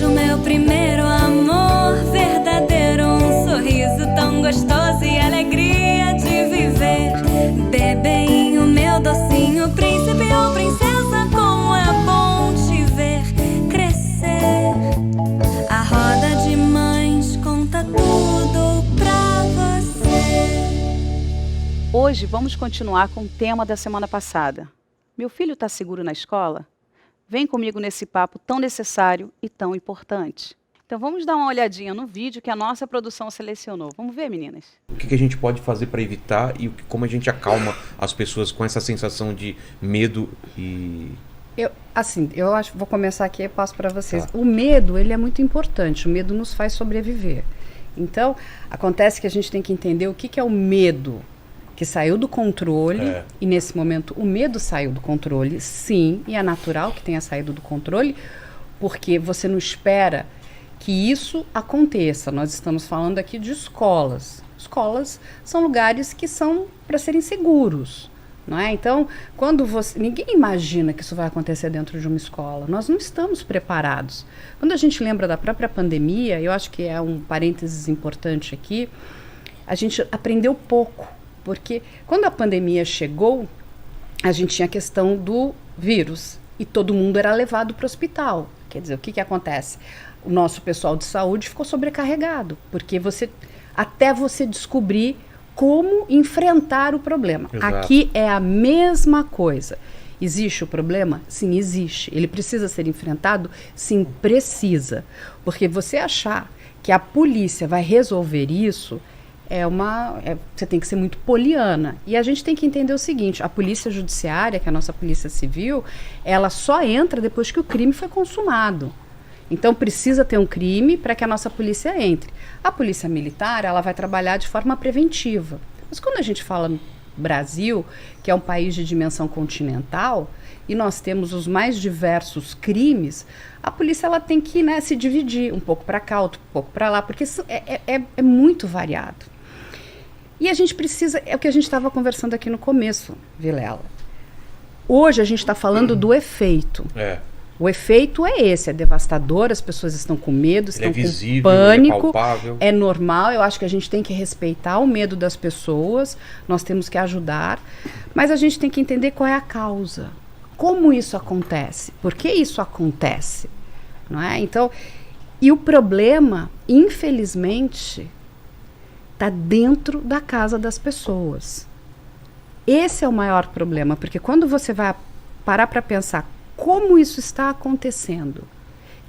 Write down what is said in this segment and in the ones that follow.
vejo meu primeiro amor verdadeiro, um sorriso tão gostoso e alegria de viver. Bebinho, meu docinho, príncipe ou princesa, como é bom te ver crescer. A roda de mães conta tudo pra você. Hoje vamos continuar com o tema da semana passada. Meu filho está seguro na escola? Vem comigo nesse papo tão necessário e tão importante. Então vamos dar uma olhadinha no vídeo que a nossa produção selecionou. Vamos ver, meninas? O que a gente pode fazer para evitar e como a gente acalma as pessoas com essa sensação de medo e... Eu acho, vou começar aqui e passo para vocês. Tá. O medo, ele é muito importante. O medo nos faz sobreviver. Então, acontece que a gente tem que entender o que é o medo. Que saiu do controle, e nesse momento o medo saiu do controle, sim, e é natural que tenha saído do controle, porque você não espera que isso aconteça. Nós estamos falando aqui de escolas. Escolas são lugares que são para serem seguros, não é? Então, ninguém imagina que isso vai acontecer dentro de uma escola. Nós não estamos preparados. Quando a gente lembra da própria pandemia, eu acho que é um parênteses importante aqui, a gente aprendeu pouco. Porque quando a pandemia chegou, a gente tinha a questão do vírus e todo mundo era levado para o hospital. Quer dizer, o que acontece? O nosso pessoal de saúde ficou sobrecarregado, porque até você descobrir como enfrentar o problema. Exato. Aqui é a mesma coisa. Existe o problema? Sim, existe. Ele precisa ser enfrentado? Sim, precisa. Porque você achar que a polícia vai resolver isso... você tem que ser muito poliana. E a gente tem que entender o seguinte, a polícia judiciária, que é a nossa polícia civil, ela só entra depois que o crime foi consumado. Então precisa ter um crime para que a nossa polícia entre. A polícia militar, ela vai trabalhar de forma preventiva. Mas quando a gente fala no Brasil, que é um país de dimensão continental, e nós temos os mais diversos crimes, a polícia ela tem que, né, se dividir um pouco para cá, outro pouco para lá, porque é muito variado. E a gente precisa, é o que a gente estava conversando aqui no começo, Vilela. Hoje a gente está falando do efeito. O efeito é esse, é devastador, as pessoas estão com medo, estão visível, com pânico, é palpável. É normal, eu acho que a gente tem que respeitar o medo das pessoas, nós temos que ajudar, mas a gente tem que entender qual é a causa. Como isso acontece? Por que isso acontece? Não é? Então, e o problema, infelizmente... está dentro da casa das pessoas. Esse é o maior problema, porque quando você vai parar para pensar como isso está acontecendo,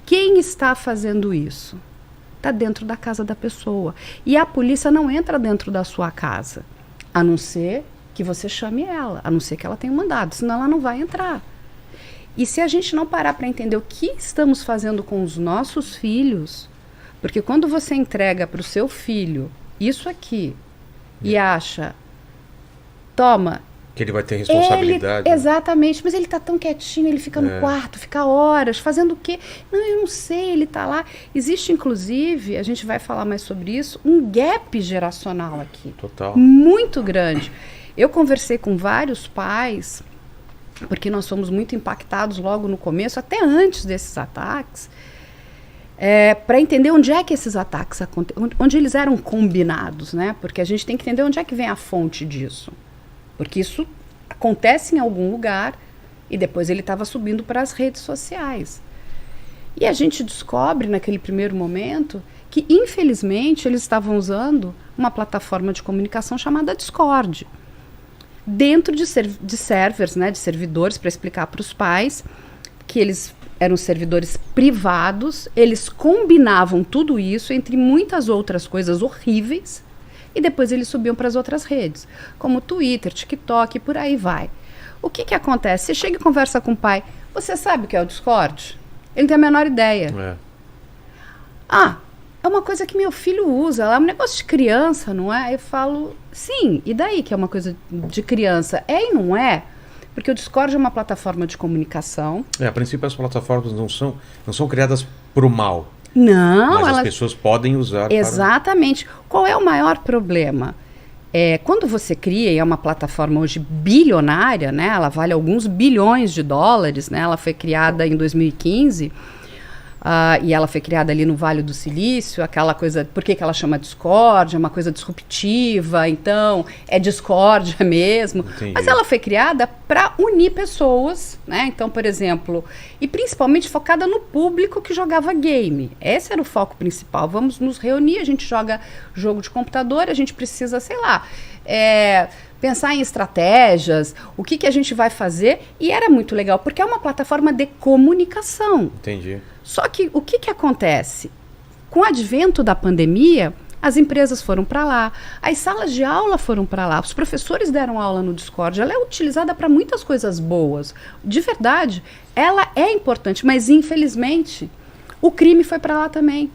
quem está fazendo isso, está dentro da casa da pessoa. E a polícia não entra dentro da sua casa, a não ser que você chame ela, a não ser que ela tenha um mandado, senão ela não vai entrar. E se a gente não parar para entender o que estamos fazendo com os nossos filhos, porque quando você entrega para o seu filho isso aqui e acha, toma... Que ele vai ter responsabilidade. Exatamente, mas ele está tão quietinho, ele fica no quarto, fica horas, fazendo o quê? Não, eu não sei, ele está lá. Existe, inclusive, a gente vai falar mais sobre isso, um gap geracional aqui. Total. Muito grande. Eu conversei com vários pais, porque nós fomos muito impactados logo no começo, até antes desses ataques, para entender onde é que esses ataques onde eles eram combinados, né? Porque a gente tem que entender onde é que vem a fonte disso. Porque isso acontece em algum lugar e depois ele estava subindo para as redes sociais. E a gente descobre naquele primeiro momento que, infelizmente, eles estavam usando uma plataforma de comunicação chamada Discord. Dentro de servers, né, de servidores, para explicar para os pais que eles... eram servidores privados, eles combinavam tudo isso entre muitas outras coisas horríveis e depois eles subiam para as outras redes, como Twitter, TikTok e por aí vai. O que acontece? Você chega e conversa com o pai, você sabe o que é o Discord? Ele não tem a menor ideia. É uma coisa que meu filho usa, é um negócio de criança, não é? Eu falo, sim, e daí que é uma coisa de criança? É e não é? Porque o Discord é uma plataforma de comunicação. A princípio as plataformas não são criadas para o mal. Não. Mas as pessoas podem usar. Exatamente. Qual é o maior problema? Quando você cria, e é uma plataforma hoje bilionária, né? Ela vale alguns bilhões de dólares, né? Ela foi criada em 2015. e ela foi criada ali no Vale do Silício, aquela coisa, por que ela chama discórdia? É uma coisa disruptiva, então é discórdia mesmo. Entendi. Mas ela foi criada para unir pessoas, né? Então, por exemplo, e principalmente focada no público que jogava game. Esse era o foco principal. Vamos nos reunir, a gente joga jogo de computador, a gente precisa, sei lá, pensar em estratégias, o que a gente vai fazer, e era muito legal, porque é uma plataforma de comunicação. Entendi. Só que o que acontece? Com o advento da pandemia, as empresas foram para lá, as salas de aula foram para lá, os professores deram aula no Discord. Ela é utilizada para muitas coisas boas. De verdade, ela é importante, mas infelizmente o crime foi para lá também.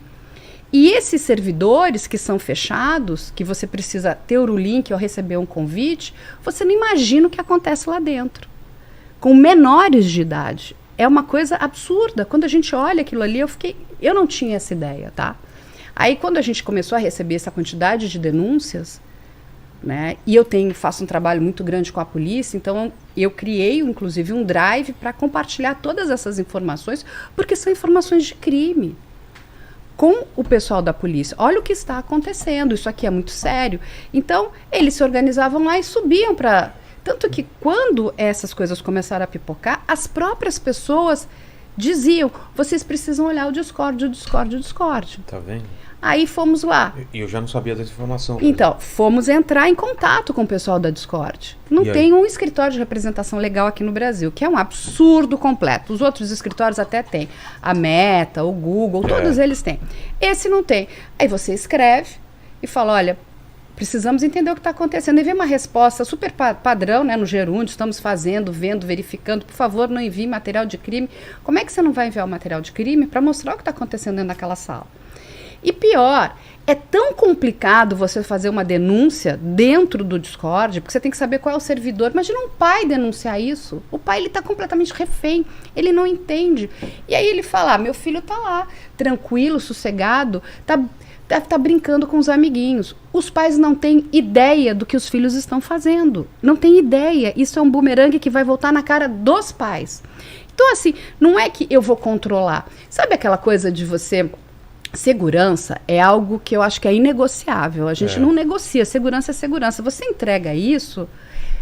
E esses servidores que são fechados, que você precisa ter o link ou receber um convite, você não imagina o que acontece lá dentro. Com menores de idade. É uma coisa absurda. Quando a gente olha aquilo ali, eu não tinha essa ideia, tá? Aí quando a gente começou a receber essa quantidade de denúncias, né? E eu faço um trabalho muito grande com a polícia, então eu criei inclusive um drive para compartilhar todas essas informações, porque são informações de crime. Com o pessoal da polícia. Olha o que está acontecendo, isso aqui é muito sério. Então, eles se organizavam lá e subiam para... Tanto que quando essas coisas começaram a pipocar, as próprias pessoas diziam, vocês precisam olhar o Discord, o Discord, o Discord. Tá vendo? Aí fomos lá. E eu já não sabia dessa informação. Então, fomos entrar em contato com o pessoal da Discord. Não tem um escritório de representação legal aqui no Brasil, que é um absurdo completo. Os outros escritórios até têm. A Meta, o Google, todos eles têm. Esse não tem. Aí você escreve e fala, olha, precisamos entender o que está acontecendo. E vem uma resposta super padrão, né, no gerúndio, estamos fazendo, vendo, verificando. Por favor, não envie material de crime. Como é que você não vai enviar o material de crime para mostrar o que está acontecendo dentro daquela sala? E pior, é tão complicado você fazer uma denúncia dentro do Discord, porque você tem que saber qual é o servidor. Imagina um pai denunciar isso. O pai, ele está completamente refém, ele não entende. E aí ele fala, meu filho está lá, tranquilo, sossegado, tá brincando com os amiguinhos. Os pais não têm ideia do que os filhos estão fazendo. Não tem ideia. Isso é um bumerangue que vai voltar na cara dos pais. Então, assim, não é que eu vou controlar. Sabe aquela coisa de você... Segurança é algo que eu acho que é inegociável. A gente não negocia. Segurança é segurança. Você entrega isso...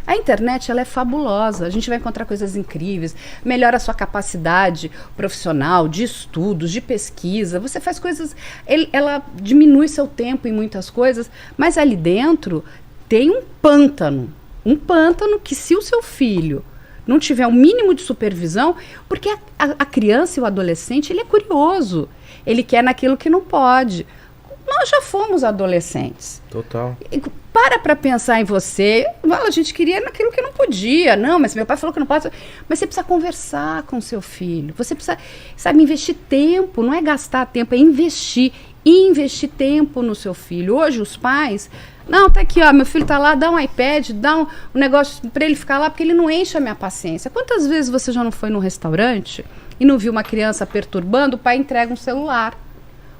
A internet, ela é fabulosa, a gente vai encontrar coisas incríveis, melhora a sua capacidade profissional, de estudos, de pesquisa, você faz coisas, ela diminui seu tempo em muitas coisas, mas ali dentro tem um pântano que se o seu filho não tiver um mínimo de supervisão, porque a criança e o adolescente, ele é curioso, ele quer naquilo que não pode. Nós já fomos adolescentes. Total. Para pensar em você. A gente queria naquilo que não podia. Não, mas meu pai falou que não pode. Mas você precisa conversar com seu filho. Você precisa, sabe, investir tempo. Não é gastar tempo, é investir. E investir tempo no seu filho. Hoje os pais... Não, tá aqui, ó, meu filho tá lá, dá um iPad, dá um negócio para ele ficar lá, porque ele não enche a minha paciência. Quantas vezes você já não foi num restaurante e não viu uma criança perturbando, o pai entrega um celular?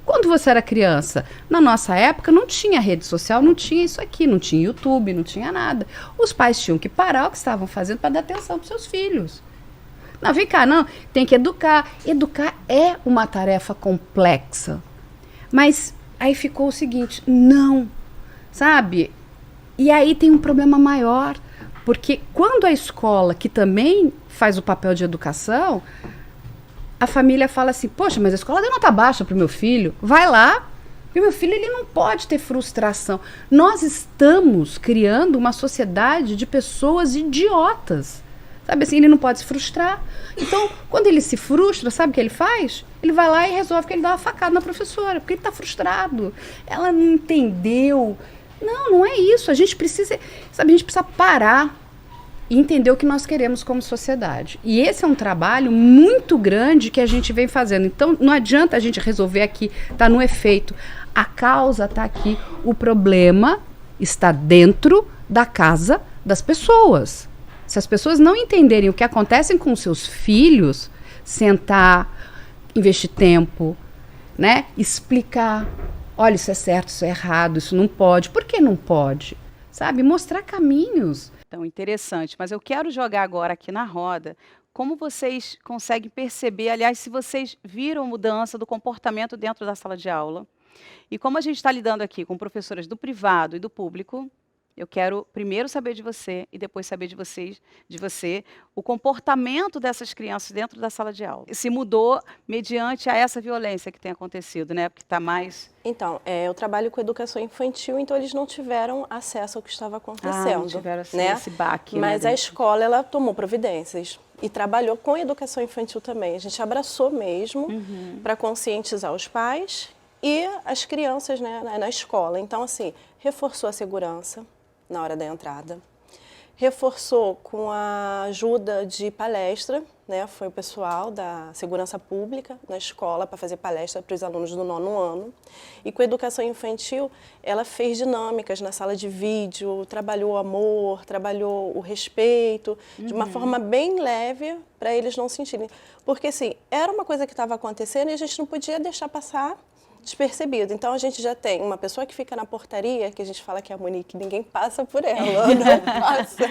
Quando você era criança, na nossa época, não tinha rede social, não tinha isso aqui, não tinha YouTube, não tinha nada. Os pais tinham que parar o que estavam fazendo para dar atenção para seus filhos. Não, vem cá, não, tem que educar. Educar é uma tarefa complexa. Mas aí ficou o seguinte, não, sabe? E aí tem um problema maior, porque quando a escola, que também faz o papel de educação... A família fala assim, poxa, mas a escola deu nota baixa para o meu filho. Vai lá, e o meu filho ele não pode ter frustração. Nós estamos criando uma sociedade de pessoas idiotas. Sabe assim, ele não pode se frustrar. Então, quando ele se frustra, sabe o que ele faz? Ele vai lá e resolve que ele dá uma facada na professora, porque ele está frustrado. Ela não entendeu. Não é isso. A gente precisa, sabe, a gente precisa parar e entender o que nós queremos como sociedade. E esse é um trabalho muito grande que a gente vem fazendo. Então, não adianta a gente resolver aqui, tá no efeito. A causa está aqui, o problema está dentro da casa das pessoas. Se as pessoas não entenderem o que acontece com seus filhos, sentar, investir tempo, né? Explicar, olha, isso é certo, isso é errado, isso não pode. Por que não pode? Sabe? Mostrar caminhos. Então, interessante. Mas eu quero jogar agora aqui na roda como vocês conseguem perceber, aliás, se vocês viram mudança do comportamento dentro da sala de aula. E como a gente está lidando aqui com professoras do privado e do público, eu quero primeiro saber de você e depois saber de você, o comportamento dessas crianças dentro da sala de aula. Se mudou mediante a essa violência que tem acontecido, né? Porque está mais... Então, eu trabalho com educação infantil, então eles não tiveram acesso ao que estava acontecendo. Não tiveram né? esse baque. Mas né, a escola, ela tomou providências e trabalhou com educação infantil também. A gente abraçou mesmo para conscientizar os pais e as crianças, né, na escola. Então, assim, reforçou a segurança na hora da entrada, reforçou com a ajuda de palestra, né, foi o pessoal da segurança pública na escola para fazer palestra para os alunos do 9º ano. E com a educação infantil, ela fez dinâmicas na sala de vídeo, trabalhou o amor, trabalhou o respeito, de uma forma bem leve para eles não sentirem. Porque, assim, era uma coisa que estava acontecendo e a gente não podia deixar passar despercebido. Então, a gente já tem uma pessoa que fica na portaria, que a gente fala que é a Monique, ninguém passa por ela, não passa.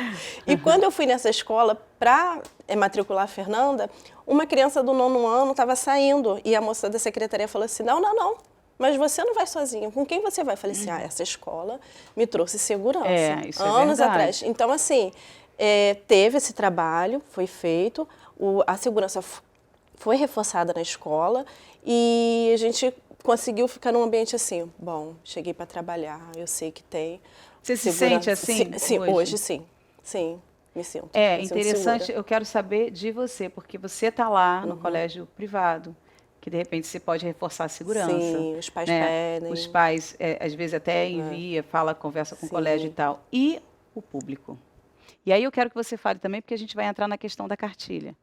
E quando eu fui nessa escola para matricular a Fernanda, uma criança do 9º ano estava saindo e a moça da secretaria falou assim, não, mas você não vai sozinha, com quem você vai? Eu falei assim, essa escola me trouxe segurança, isso anos é atrás. Então, assim, teve esse trabalho, foi feito, a segurança foi reforçada na escola e a gente conseguiu ficar num ambiente assim, bom, cheguei para trabalhar, eu sei que tem. Você se sente assim? Sim, hoje sim. Sim, me sinto. É me sinto interessante, segura. eu quero saber de você, porque você está lá no colégio privado, que de repente você pode reforçar a segurança. Sim, os pais né? pedem. Os pais, às vezes até envia, conversa com o colégio e tal. E o público. E aí eu quero que você fale também, porque a gente vai entrar na questão da cartilha.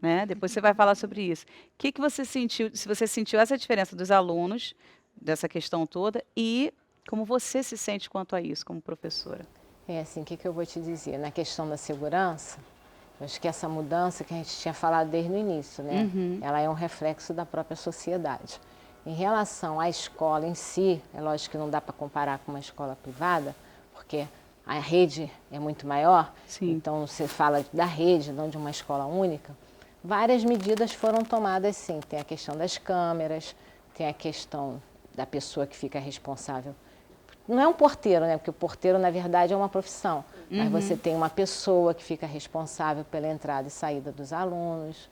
Né? Depois você vai falar sobre isso. O que você sentiu, se você sentiu essa diferença dos alunos, dessa questão toda, e como você se sente quanto a isso, como professora? Assim, o que eu vou te dizer? Na questão da segurança, eu acho que essa mudança que a gente tinha falado desde o início, né? Ela é um reflexo da própria sociedade. Em relação à escola em si, é lógico que não dá para comparar com uma escola privada, porque a rede é muito maior, então você fala da rede, não de uma escola única. Várias medidas foram tomadas, sim. Tem a questão das câmeras, tem a questão da pessoa que fica responsável. Não é um porteiro, né? Porque o porteiro, na verdade, é uma profissão. Mas você tem uma pessoa que fica responsável pela entrada e saída dos alunos.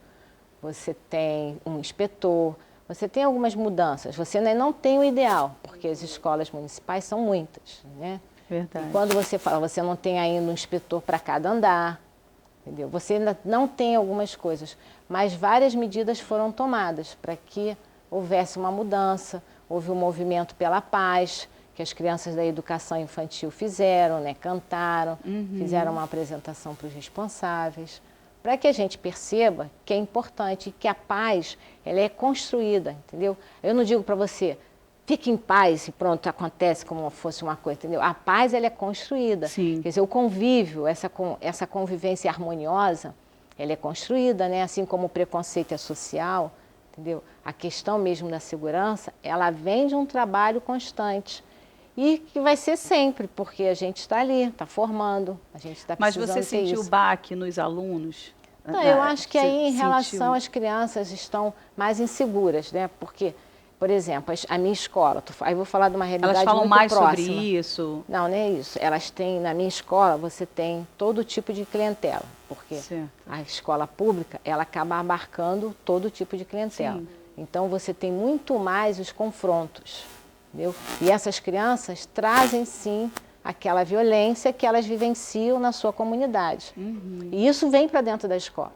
Você tem um inspetor. Você tem algumas mudanças. Você ainda não tem o ideal, porque as escolas municipais são muitas, né? Verdade. E quando você fala, você não tem ainda um inspetor para cada andar. Entendeu? Você ainda não tem algumas coisas, mas várias medidas foram tomadas para que houvesse uma mudança. Houve um movimento pela paz, que as crianças da educação infantil fizeram, né? Cantaram, fizeram uma apresentação para os responsáveis, para que a gente perceba que é importante e que a paz ela é construída, entendeu? Eu não digo para você, fique em paz e pronto, acontece como fosse uma coisa, entendeu? A paz, ela é construída. Sim. Quer dizer, o convívio, essa convivência harmoniosa, ela é construída, né? Assim como o preconceito é social, entendeu? A questão mesmo da segurança, ela vem de um trabalho constante. E que vai ser sempre, porque a gente está ali, está formando, a gente está precisando ter isso. Mas você sentiu baque nos alunos? Não, eu acho que aí, em relação às crianças, estão mais inseguras, né? Porque... Por exemplo, a minha escola, aí vou falar de uma realidade muito próxima. Elas falam mais sobre isso? Não, não é isso. Elas têm, na minha escola, você tem todo tipo de clientela, porque a escola pública, ela acaba abarcando todo tipo de clientela. Sim. Então, você tem muito mais os confrontos, entendeu? E essas crianças trazem, sim, aquela violência que elas vivenciam na sua comunidade. E isso vem para dentro da escola.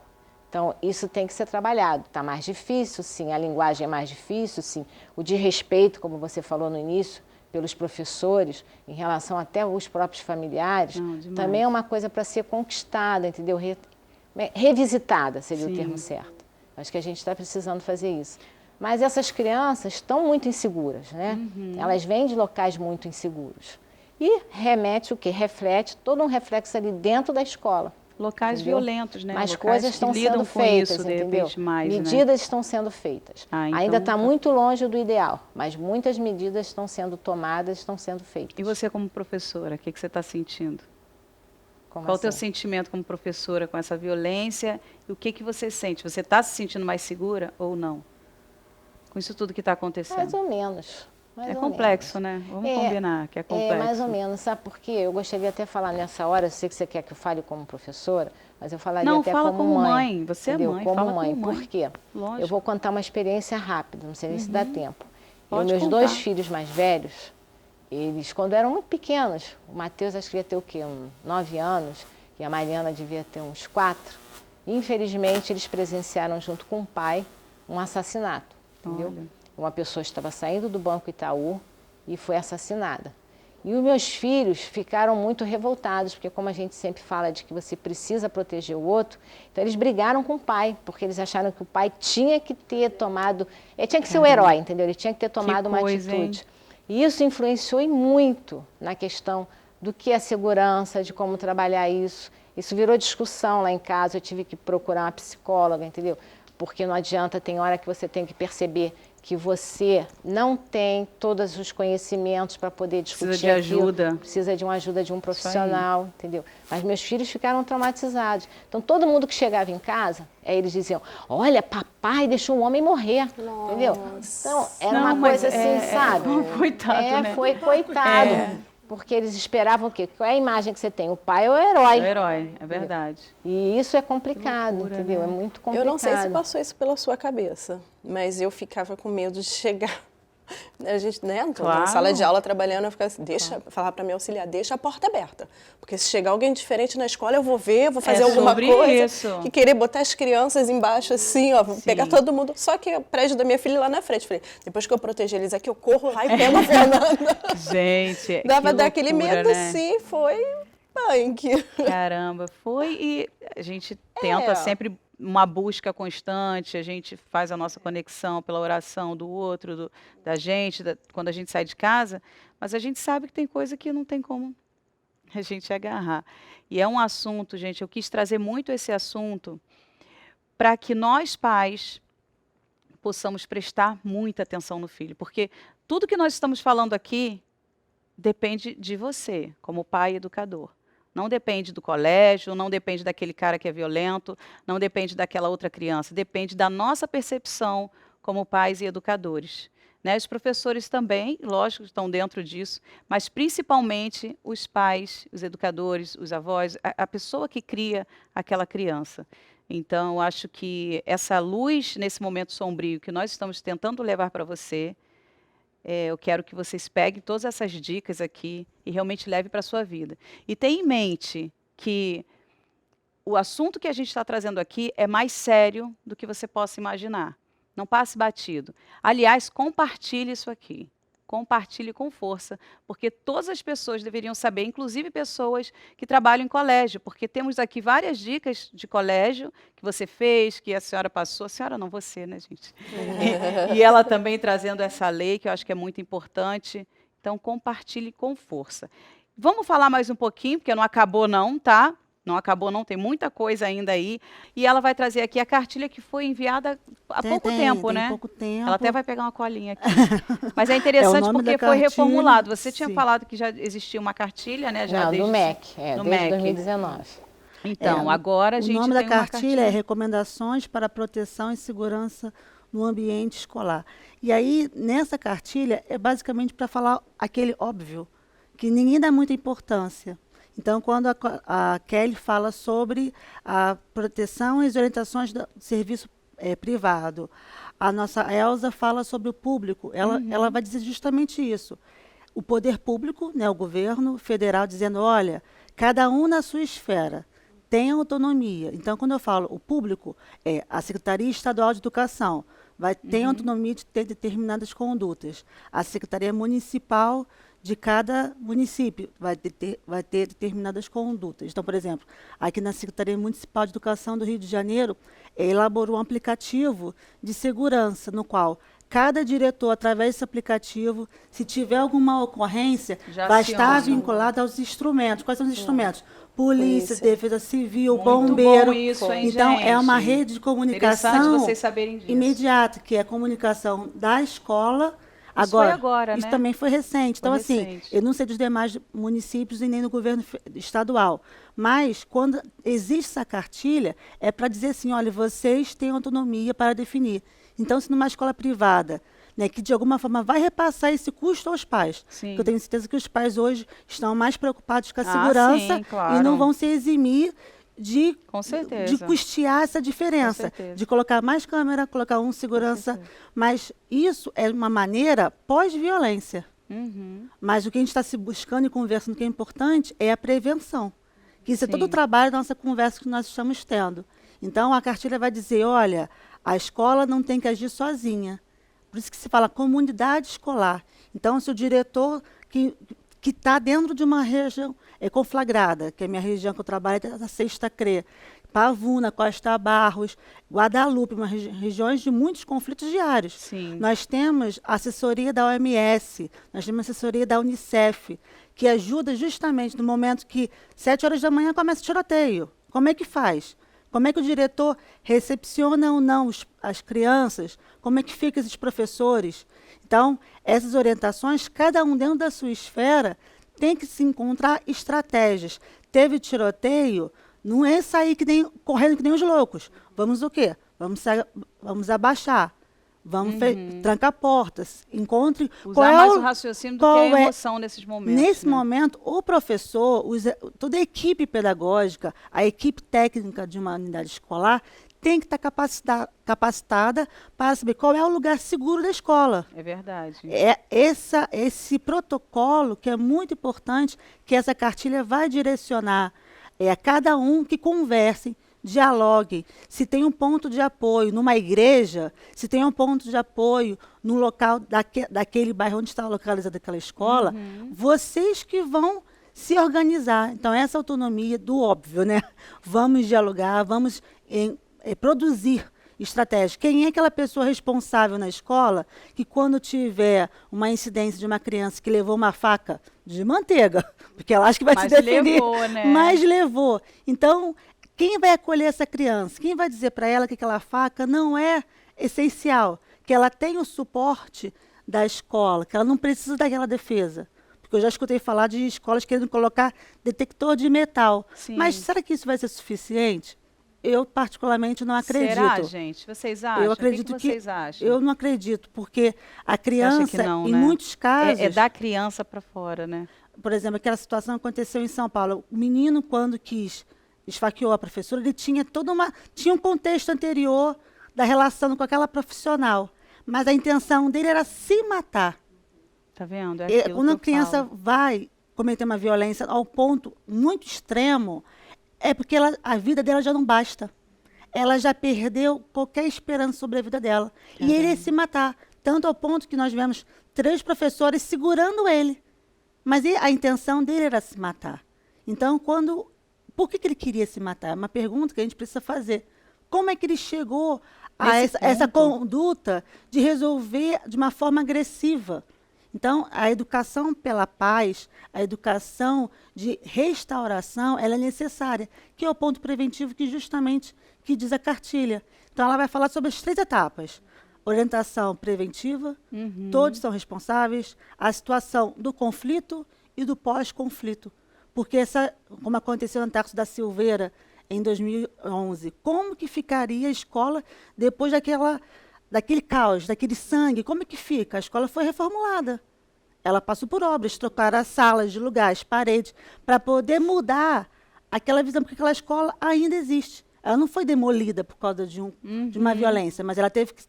Então, isso tem que ser trabalhado. Está mais difícil, sim, a linguagem é mais difícil, sim. O desrespeito, como você falou no início, pelos professores, em relação até aos próprios familiares, também é uma coisa para ser conquistada, entendeu? Revisitada seria o termo certo. Acho que a gente está precisando fazer isso. Mas essas crianças estão muito inseguras, né? Elas vêm de locais muito inseguros. E remete o quê? Reflete todo um reflexo ali dentro da escola. Locais violentos, né? Mas locais coisas estão sendo com feitas, isso, entendeu? Mais, medidas estão sendo feitas. Então, ainda está muito longe do ideal, mas muitas medidas estão sendo tomadas, estão sendo feitas. E você como professora, o que você está sentindo? Como Qual o teu assim? sentimento como professora com essa violência? E o que você sente? Você está se sentindo mais segura ou não? Com isso tudo que está acontecendo. Mais ou menos. Mais É ou complexo, menos. né? Vamos combinar que é complexo. É, mais ou menos. Sabe por quê? Eu gostaria até de falar nessa hora, eu sei que você quer que eu fale como professora, mas eu falaria Não, até fala como mãe. Você entendeu? é mãe, como fala mãe. como mãe. Por quê? Lógico. Eu vou contar uma experiência rápida, não sei nem se dá tempo. Pode Meus contar. 2 filhos mais velhos, eles, quando eram muito pequenos, o Matheus acho que ia ter o quê? 9 anos, e a Mariana devia ter uns 4. Infelizmente, eles presenciaram junto com o pai um assassinato, entendeu? Olha. Uma pessoa estava saindo do Banco Itaú e foi assassinada. E os meus filhos ficaram muito revoltados, porque como a gente sempre fala de que você precisa proteger o outro, então eles brigaram com o pai, porque eles acharam que o pai tinha que ter tomado, ele tinha que ser o herói, entendeu? Ele tinha que ter tomado uma coisa, atitude. hein? E isso influenciou e muito na questão do que é segurança, de como trabalhar isso. Isso virou discussão lá em casa, eu tive que procurar uma psicóloga, entendeu? Porque não adianta, tem hora que você tem que perceber que você não tem todos os conhecimentos para poder discutir Precisa de ajuda. Precisa de uma ajuda de um profissional, entendeu? Mas meus filhos ficaram traumatizados. Então, todo mundo que chegava em casa, eles diziam, olha, papai deixou um homem morrer, entendeu? Então, era Não, uma coisa mas assim, sabe? Coitado, né? Foi coitado. Porque eles esperavam o quê? Qual é a imagem que você tem? O pai é o herói. É o herói, é verdade. E isso é complicado, loucura, entendeu? né? É muito complicado. Eu não sei se passou isso pela sua cabeça, mas eu ficava com medo de chegar. A gente, né, tô Claro. na sala de aula trabalhando, eu ficava assim, falar para minha auxiliar, deixa a porta aberta. Porque se chegar alguém diferente na escola, eu vou ver, eu vou fazer alguma sobre coisa. isso. E querer botar as crianças embaixo assim, ó, Sim. pegar todo mundo. Só que o prédio da minha filha lá na frente. Falei, depois que eu proteger eles aqui, eu corro lá e pego a Fernanda. Gente, Dava que daquele loucura, medo, né? sim, foi punk. Caramba, foi e a gente tenta sempre uma busca constante, a gente faz a nossa conexão pela oração do outro, da gente, quando a gente sai de casa, mas a gente sabe que tem coisa que não tem como a gente agarrar. E é um assunto, gente, eu quis trazer muito esse assunto para que nós pais possamos prestar muita atenção no filho, porque tudo que nós estamos falando aqui depende de você, como pai e educador. Não depende do colégio, não depende daquele cara que é violento, não depende daquela outra criança, depende da nossa percepção como pais e educadores. Né? Os professores também, lógico, estão dentro disso, mas principalmente os pais, os educadores, os avós, a pessoa que cria aquela criança. Então, acho que essa luz nesse momento sombrio que nós estamos tentando levar para você, eu quero que vocês peguem todas essas dicas aqui e realmente levem para a sua vida. E tenha em mente que o assunto que a gente está trazendo aqui é mais sério do que você possa imaginar. Não passe batido. Aliás, compartilhe isso aqui. Compartilhe com força, porque todas as pessoas deveriam saber, inclusive pessoas que trabalham em colégio, porque temos aqui várias dicas de colégio que você fez, que a senhora passou. A senhora não, você, né, gente? E ela também trazendo essa lei, que eu acho que é muito importante. Então, compartilhe com força. Vamos falar mais um pouquinho, porque não acabou não, tá? Não acabou não, tem muita coisa ainda aí. E ela vai trazer aqui a cartilha que foi enviada há pouco tempo, né? pouco tempo. Ela até vai pegar uma colinha aqui. Mas é interessante nome porque da foi cartilha, reformulado. Você tinha sim. falado que já existia uma cartilha, né? Já Não, desde do MEC, no desde MEC. 2019. Então, agora a gente O nome tem da uma cartilha é Recomendações para Proteção e Segurança no Ambiente Escolar. E aí, nessa cartilha, é basicamente para falar aquele óbvio, que ninguém dá muita importância. Então, quando a Kelly fala sobre a proteção e as orientações do serviço privado, a nossa Elza fala sobre o público, ela vai dizer justamente isso. O poder público, né, o governo federal, dizendo, olha, cada um na sua esfera tem autonomia. Então, quando eu falo o público, é a Secretaria Estadual de Educação, tem autonomia de ter determinadas condutas. A Secretaria Municipal de cada município vai ter determinadas condutas. Então, por exemplo, aqui na Secretaria Municipal de Educação do Rio de Janeiro, elaborou um aplicativo de segurança, no qual cada diretor, através desse aplicativo, se tiver alguma ocorrência, vai estar vinculado aos instrumentos. Quais são os instrumentos? Polícia, Defesa Civil, Muito bombeiro. bom isso, hein, então, gente? é uma rede de comunicação Interessante vocês saberem disso. imediata, que é a comunicação da escola Agora, isso né? também foi recente. Então, assim, recente. eu não sei dos demais municípios e nem do governo estadual, mas quando existe essa cartilha, é para dizer assim, olha, vocês têm autonomia para definir. Então, se numa escola privada, né, que de alguma forma vai repassar esse custo aos pais, Sim. que eu tenho certeza que os pais hoje estão mais preocupados com a segurança sim, claro. e não vão se eximir de Com certeza. de custear essa diferença, Com certeza. de colocar mais câmera, colocar um segurança, mas isso é uma maneira pós-violência. Uhum. Mas o que a gente está se buscando e conversando que é importante é a prevenção, que isso é todo o Sim. trabalho da nossa conversa que nós estamos tendo. Então, a cartilha vai dizer, olha, a escola não tem que agir sozinha. Por isso que se fala comunidade escolar. Então, se o diretor que está dentro de uma região conflagrada, que é a minha região que eu trabalho, é da Sexta CRE, Pavuna, Costa Barros, Guadalupe, regiões de muitos conflitos diários. Sim. Nós temos assessoria da OMS, nós temos assessoria da Unicef, que ajuda justamente no momento que 7 horas da manhã começa o tiroteio. Como é que faz? Como é que o diretor recepciona ou não as crianças? Como é que ficam esses professores? Então, essas orientações, cada um dentro da sua esfera, tem que se encontrar estratégias. Teve tiroteio, não é sair correndo que nem os loucos. Vamos o quê? Vamos abaixar. Vamos trancar portas. Encontre Usar mais o raciocínio do que a emoção nesses momentos. Nesse momento, o professor, toda a equipe pedagógica, a equipe técnica de uma unidade escolar, tem que estar capacitada para saber qual é o lugar seguro da escola. É verdade. É esse protocolo que é muito importante, que essa cartilha vai direcionar a cada um que converse, dialogue. Se tem um ponto de apoio numa igreja, se tem um ponto de apoio no local daquele bairro onde está localizada aquela escola, vocês que vão se organizar. Então, essa autonomia do óbvio, né? Vamos dialogar, vamos produzir estratégias. Quem é aquela pessoa responsável na escola que quando tiver uma incidência de uma criança que levou uma faca de manteiga, porque ela acha que vai se defender, levou, né? Mas levou. Então, quem vai acolher essa criança? Quem vai dizer para ela que aquela faca não é essencial, que ela tem o suporte da escola, que ela não precisa daquela defesa? Porque eu já escutei falar de escolas querendo colocar detector de metal. Sim. Mas será que isso vai ser suficiente? Eu, particularmente, não acredito. Será, gente? Vocês acham? Eu acredito o que vocês acham? Eu não acredito, porque a criança, não, em né? muitos casos... É da criança para fora, né? Por exemplo, aquela situação aconteceu em São Paulo. O menino, quando esfaqueou a professora, ele tinha tinha um contexto anterior da relação com aquela profissional. Mas a intenção dele era se matar. Tá vendo? Quando a criança vai cometer uma violência ao ponto muito extremo, é porque a vida dela já não basta. Ela já perdeu qualquer esperança sobre a vida dela. E ele ia se matar. Tanto ao ponto que nós vemos 3 professores segurando ele. Mas a intenção dele era se matar. Então, por que ele queria se matar? É uma pergunta que a gente precisa fazer. Como é que ele chegou a essa conduta de resolver de uma forma agressiva? Então, a educação pela paz, a educação de restauração, ela é necessária, que é o ponto preventivo que diz a cartilha. Então, ela vai falar sobre as 3 etapas. Orientação preventiva, todos são responsáveis, a situação do conflito e do pós-conflito. Porque como aconteceu no Tarso da Silveira, em 2011, como que ficaria a escola depois daquele caos, daquele sangue? Como é que fica? A escola foi reformulada. Ela passou por obras, trocaram as salas de lugar, as paredes, para poder mudar aquela visão, porque aquela escola ainda existe. Ela não foi demolida por causa de uma violência, mas ela teve que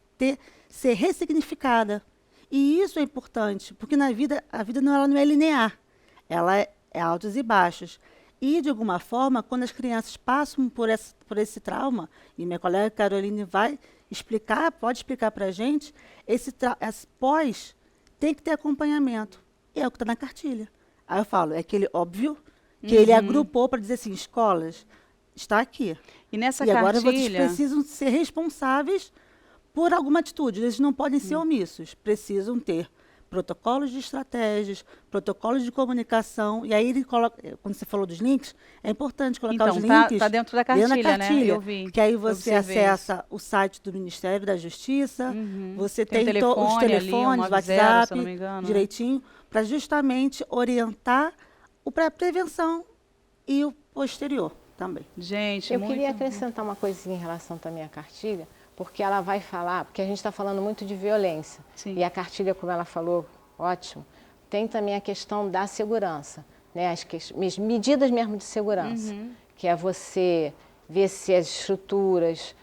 ser ressignificada. E isso é importante, porque a vida ela não é linear. Ela é altos e baixos. E, de alguma forma, quando as crianças passam por esse trauma, e minha colega Caroline pode explicar para a gente, esse pós tem que ter acompanhamento. É o que está na cartilha. Aí eu falo, é aquele óbvio que ele agrupou para dizer assim, escolas, está aqui. E nessa agora cartilha... vocês precisam ser responsáveis por alguma atitude. Eles não podem ser omissos. Precisam ter protocolos de estratégias, protocolos de comunicação, e aí ele coloca, quando você falou dos links, é importante colocar Então, os links tá dentro da cartilha, né? cartilha, Eu vi. que aí você Observei acessa o site do Ministério da Justiça, você Tem tem, o telefone os ali, telefones, 190, se eu WhatsApp, não me engano, né? direitinho, para justamente orientar para a prevenção e o posterior também. Gente, Eu muito queria bom. acrescentar uma coisinha em relação também à cartilha, porque ela vai falar, porque a gente está falando muito de violência. Sim. E a cartilha, como ela falou, ótimo, tem também a questão da segurança, né? As medidas mesmo de segurança, que é você ver se as estruturas,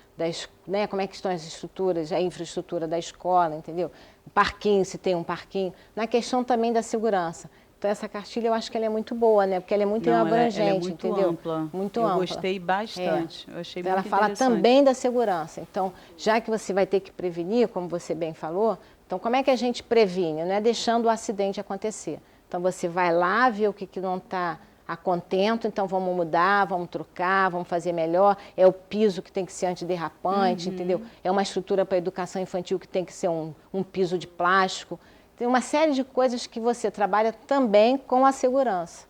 né? Como é que estão as estruturas, a infraestrutura da escola, entendeu? O parquinho, se tem um parquinho. Na questão também da segurança. Então, essa cartilha eu acho que ela é muito boa, né? Porque ela é muito abrangente, ela é muito entendeu? ampla. Muito eu ampla. gostei bastante. Eu achei Então, muito ela fala interessante. também da segurança. Então, já que você vai ter que prevenir, como você bem falou, então como é que a gente previne? Não é deixando o acidente acontecer. Então, você vai lá ver o que não está a contento, então vamos mudar, vamos trocar, vamos fazer melhor. É o piso que tem que ser antiderrapante, entendeu? É uma estrutura para a educação infantil que tem que ser um piso de plástico. Tem uma série de coisas que você trabalha também com a segurança.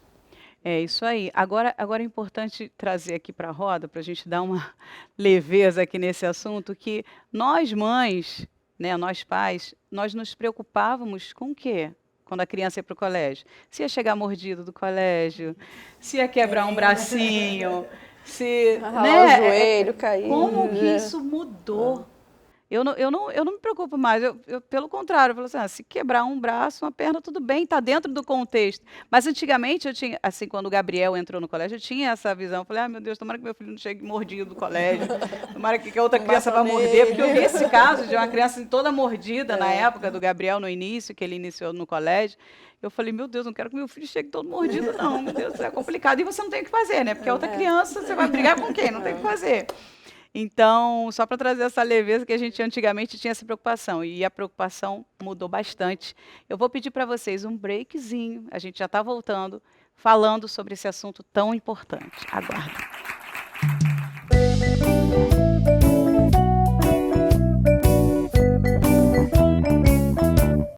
É isso aí. Agora é importante trazer aqui para a roda, para a gente dar uma leveza aqui nesse assunto, que nós mães, né, nós pais, nós nos preocupávamos com o quê? Quando a criança ia para o colégio? Se ia chegar mordido do colégio, se ia quebrar um bracinho, se... Ralar o joelho, cair. Como que isso mudou? Eu não me preocupo mais, pelo contrário, eu falo assim, se quebrar um braço, uma perna, tudo bem, está dentro do contexto. Mas antigamente eu tinha, assim, quando o Gabriel entrou no colégio, eu tinha essa visão, eu falei, meu Deus, tomara que meu filho não chegue mordido do colégio, tomara que a outra criança vá morder, porque eu vi esse caso de uma criança assim, toda mordida na época do Gabriel, no início, que ele iniciou no colégio. Eu falei, meu Deus, não quero que meu filho chegue todo mordido, não, meu Deus, é complicado. E você não tem o que fazer, né? Porque a outra criança, você vai brigar com quem? Não tem o que fazer. Então, só para trazer essa leveza que a gente antigamente tinha essa preocupação, e a preocupação mudou bastante. Eu vou pedir para vocês um breakzinho, a gente já está voltando, falando sobre esse assunto tão importante. Aguardem.